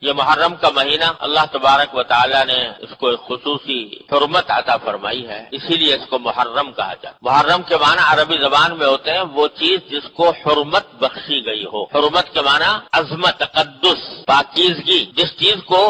یہ محرم کا مہینہ اللہ تبارک و تعالی نے اس کو ایک خصوصی حرمت عطا فرمائی ہے، اسی لیے اس کو محرم کہا جاتا ہے۔ محرم کے معنی عربی زبان میں ہوتے ہیں وہ چیز جس کو حرمت بخشی گئی ہو۔ حرمت کے معنی عظمت، تقدس، پاکیزگی، جس چیز کو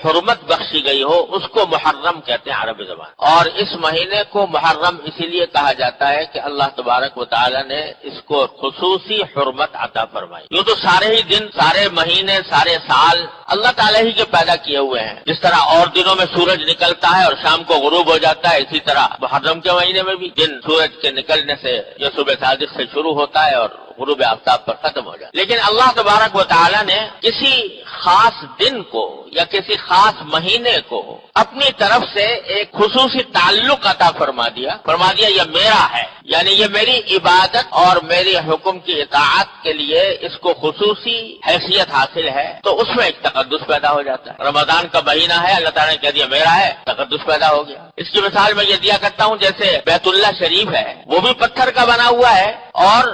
حرمت بخشی گئی ہو اس کو محرم کہتے ہیں عربی زبان۔ اور اس مہینے کو محرم اسی لیے کہا جاتا ہے کہ اللہ تبارک و تعالی نے اس کو خصوصی حرمت عطا فرمائی۔ یوں تو سارے ہی دن، سارے مہینے، سارے سال اللہ تعالی ہی کے پیدا کیے ہوئے ہیں۔ جس طرح اور دنوں میں سورج نکلتا ہے اور شام کو غروب ہو جاتا ہے، اسی طرح محرم کے مہینے میں بھی دن سورج کے نکلنے سے یا صبح صادق سے شروع ہوتا ہے اور غروب آفتاب پر ختم ہو جاتا ہے۔ لیکن اللہ تبارک و تعالی نے کسی خاص دن کو یا کسی خاص مہینے کو اپنی طرف سے ایک خصوصی تعلق عطا فرما دیا یہ میرا ہے، یعنی یہ میری عبادت اور میری حکم کی اطاعت کے لیے اس کو خصوصی حیثیت حاصل ہے، تو اس میں ایک تقدس پیدا ہو جاتا ہے۔ رمضان کا مہینہ ہے، اللہ تعالیٰ نے کہہ دیا میرا ہے، تقدس پیدا ہو گیا۔ اس کی مثال میں یہ دیا کرتا ہوں، جیسے بیت اللہ شریف ہے، وہ بھی پتھر کا بنا ہوا ہے اور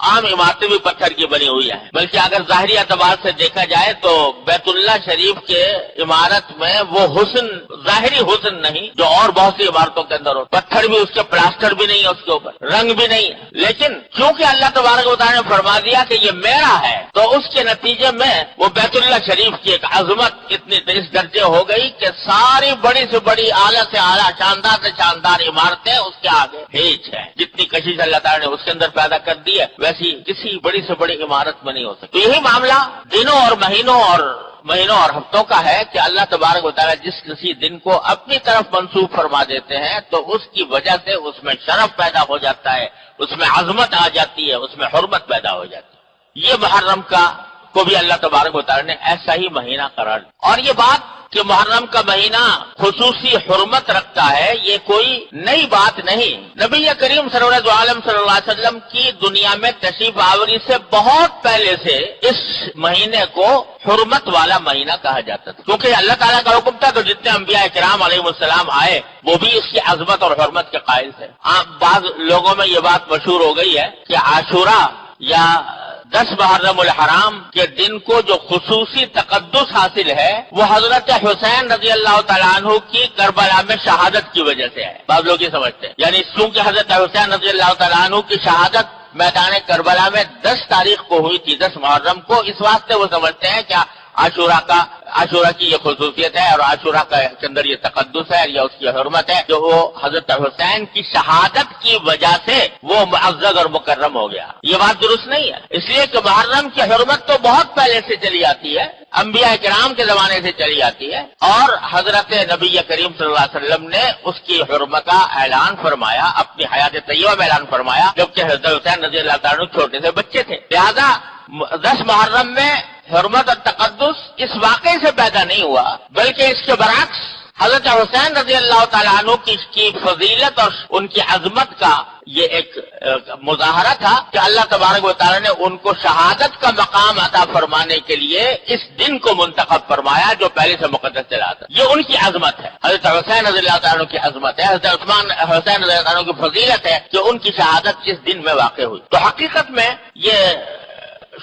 عام عمارتیں بھی پتھر کی بنی ہوئی ہیں، بلکہ اگر ظاہری اعتبار سے دیکھا جائے تو بیت اللہ شریف کے عمارت میں وہ حسن، ظاہری حسن نہیں جو اور بہت سی عمارتوں کے اندر ہو، پتھر بھی اس کے پلاسٹر بھی نہیں ہے، اس کے اوپر رنگ بھی نہیں ہے، لیکن چونکہ اللہ تبارک و تعالیٰ نے فرما دیا کہ یہ میرا ہے، تو اس کے نتیجے میں وہ بیت اللہ شریف کی ایک عظمت اتنی اس درجے ہو گئی کہ ساری بڑی سے بڑی، اعلیٰ سے اعلیٰ، شاندار سے شاندار عمارتیں اس کے آگے ہیچ ہے۔ جتنی کشش اللہ تعالیٰ نے اس کے اندر پیدا کر دی ہے ویسی کسی بڑی سے بڑی عمارت میں نہیں ہو سکتی۔ تو یہی معاملہ دنوں اور مہینوں اور ہفتوں کا ہے کہ اللہ تبارک و تعالیٰ جس کسی دن کو اپنی طرف منسوب فرما دیتے ہیں تو اس کی وجہ سے اس میں شرف پیدا ہو جاتا ہے، اس میں عظمت آ جاتی ہے، اس میں حرمت پیدا ہو جاتی ہے۔ یہ محرم کو بھی اللہ تبارک و تعالیٰ نے ایسا ہی مہینہ قرار دیا۔ اور یہ بات کہ محرم کا مہینہ خصوصی حرمت رکھتا ہے یہ کوئی نئی بات نہیں، نبی کریم صلی اللہ علیہ وسلم کی دنیا میں تشریف آوری سے بہت پہلے سے اس مہینے کو حرمت والا مہینہ کہا جاتا تھا، کیونکہ اللہ تعالیٰ کا حکم تھا تو جتنے انبیاء کرام علیہ السلام آئے وہ بھی اس کی عظمت اور حرمت کے قائل تھے۔ بعض لوگوں میں یہ بات مشہور ہو گئی ہے کہ عاشورہ یا 10 محرم الحرام کے دن کو جو خصوصی تقدس حاصل ہے وہ حضرت حسین رضی اللہ تعالیٰ عنہ کی کربلا میں شہادت کی وجہ سے ہے۔ بعض لوگ یہ سمجھتے ہیں یعنی چونکہ حضرت حسین رضی اللہ تعالیٰ عنہ کی شہادت میدان کربلا میں 10 تاریخ کو ہوئی تھی، 10 محرم کو، اس واسطے وہ سمجھتے ہیں کہ عاشورہ کی یہ خصوصیت ہے اور عاشورہ کے اندر یہ تقدس ہے یا اس کی حرمت ہے جو وہ حضرت حسین کی شہادت کی وجہ سے وہ معزز اور مکرم ہو گیا۔ یہ بات درست نہیں ہے، اس لیے کہ محرم کی حرمت تو بہت پہلے سے چلی آتی ہے، انبیاء کرام کے زمانے سے چلی آتی ہے، اور حضرت نبی کریم صلی اللہ علیہ وسلم نے اس کی حرمت کا اعلان فرمایا، اپنی حیات طیبہ میں اعلان فرمایا جبکہ حضرت حسین رضی اللہ تعالیٰ عنہ چھوٹے سے بچے تھے۔ لہذا 10 محرم میں حرمت اور تقدس اس واقعے سے پیدا نہیں ہوا، بلکہ اس کے برعکس حضرت حسین رضی اللہ تعالیٰ عنہ کی فضیلت اور ان کی عظمت کا یہ ایک مظاہرہ تھا کہ اللہ تبارک و تعالیٰ نے ان کو شہادت کا مقام عطا فرمانے کے لیے اس دن کو منتخب فرمایا جو پہلے سے مقدس چلا تھا۔ یہ ان کی عظمت ہے، حضرت حسین رضی اللہ تعالیٰ عنہ کی عظمت ہے، حضرت حسین رضی اللہ عنہ کی فضیلت ہے کہ ان کی شہادت اس دن میں واقع ہوئی۔ تو حقیقت میں یہ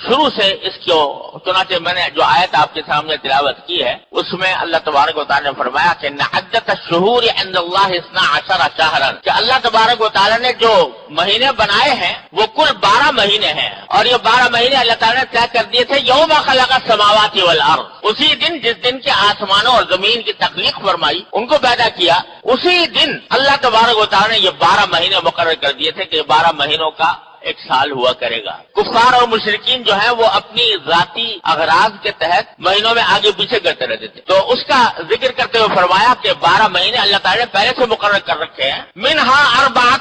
شروع سے اس کو، چنانچہ میں نے جو آیت آپ کے سامنے تلاوت کی ہے اس میں اللہ تبارک و تعالیٰ نے فرمایا کہ عدۃ الشہور عند اللہ 12 شہرا، کہ اللہ تبارک و تعالیٰ نے جو مہینے بنائے ہیں وہ کل 12 مہینے ہیں، اور یہ 12 مہینے اللہ تعالیٰ نے طے کر دیے تھے یوم خلق السماوات والارض، اسی دن جس دن کے آسمانوں اور زمین کی تخلیق فرمائی، ان کو پیدا کیا، اسی دن اللہ تبارک و تعالیٰ نے یہ 12 مہینے مقرر کر دیے تھے کہ یہ 12 مہینوں کا ایک سال ہوا کرے گا۔ کفار اور مشرکین جو ہیں وہ اپنی ذاتی اغراض کے تحت مہینوں میں آگے پیچھے کرتے رہتے تھے، تو اس کا ذکر کرتے ہوئے فرمایا کہ 12 مہینے اللہ تعالیٰ نے پہلے سے مقرر کر رکھے ہیں، منہا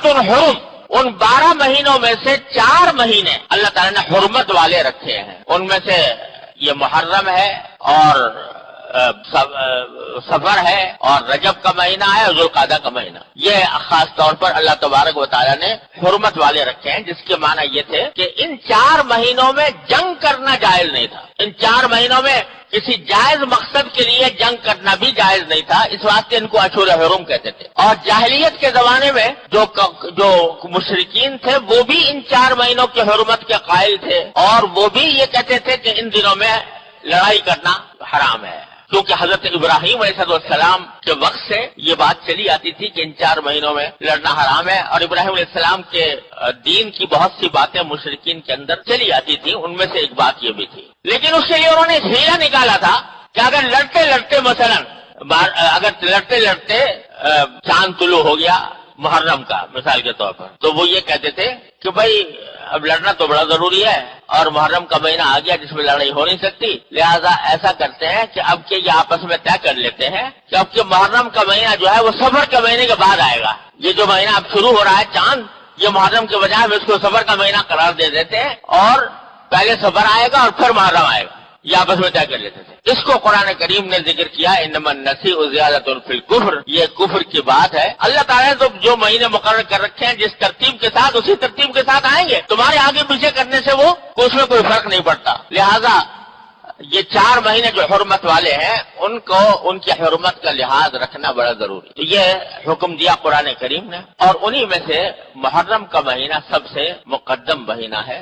4 حرم، ان 12 مہینوں میں سے 4 مہینے اللہ تعالیٰ نے حرمت والے رکھے ہیں، ان میں سے یہ محرم ہے اور صفر ہے اور رجب کا مہینہ ہے اور ذوالقعدہ کا مہینہ، یہ خاص طور پر اللہ تبارک و تعالیٰ نے حرمت والے رکھے ہیں، جس کے معنی یہ تھے کہ ان 4 مہینوں میں جنگ کرنا جائز نہیں تھا، ان 4 مہینوں میں کسی جائز مقصد کے لیے جنگ کرنا بھی جائز نہیں تھا، اس واسطے ان کو اشہر حرم کہتے تھے۔ اور جاہلیت کے زمانے میں جو مشرکین تھے وہ بھی ان 4 مہینوں کی حرمت کے قائل تھے، اور وہ بھی یہ کہتے تھے کہ ان دنوں میں لڑائی کرنا حرام ہے، کیونکہ حضرت ابراہیم علیہ السلام کے وقت سے یہ بات چلی آتی تھی کہ ان 4 مہینوں میں لڑنا حرام ہے، اور ابراہیم علیہ السلام کے دین کی بہت سی باتیں مشرکین کے اندر چلی آتی تھی، ان میں سے ایک بات یہ بھی تھی۔ لیکن اس کے لیے انہوں نے ہیلا نکالا تھا کہ اگر لڑتے لڑتے مثلا اگر لڑتے لڑتے چاند طلوع ہو گیا محرم کا مثال کے طور پر، تو وہ یہ کہتے تھے کہ بھائی اب لڑنا تو بڑا ضروری ہے، اور محرم کا مہینہ آ گیا جس میں لڑائی ہو نہیں سکتی، لہذا ایسا کرتے ہیں کہ اب کے یہ آپس میں طے کر لیتے ہیں کہ اب کے محرم کا مہینہ جو ہے وہ صفر کے مہینے کے بعد آئے گا۔ یہ جو مہینہ اب شروع ہو رہا ہے چاند، یہ محرم کے بجائے ہم اس کو صفر کا مہینہ قرار دے دیتے ہیں، اور پہلے صفر آئے گا اور پھر محرم آئے گا، یہ آپس میں طے کر لیتے تھے۔ اس کو قرآن کریم نے ذکر کیا انما النسیء زیادۃ فی الکفر، یہ کفر کی بات ہے۔ اللہ تعالیٰ نے تو جو مہینے مقرر کر رکھے ہیں جس ترتیب کے ساتھ اسی ترتیب کے ساتھ آئیں گے، تمہارے آگے پیچھے کرنے سے وہ اس میں کوئی فرق نہیں پڑتا۔ لہذا یہ 4 مہینے جو حرمت والے ہیں ان کو ان کی حرمت کا لحاظ رکھنا بڑا ضروری، تو یہ حکم دیا قرآن کریم نے، اور انہی میں سے محرم کا مہینہ سب سے مقدم مہینہ ہے۔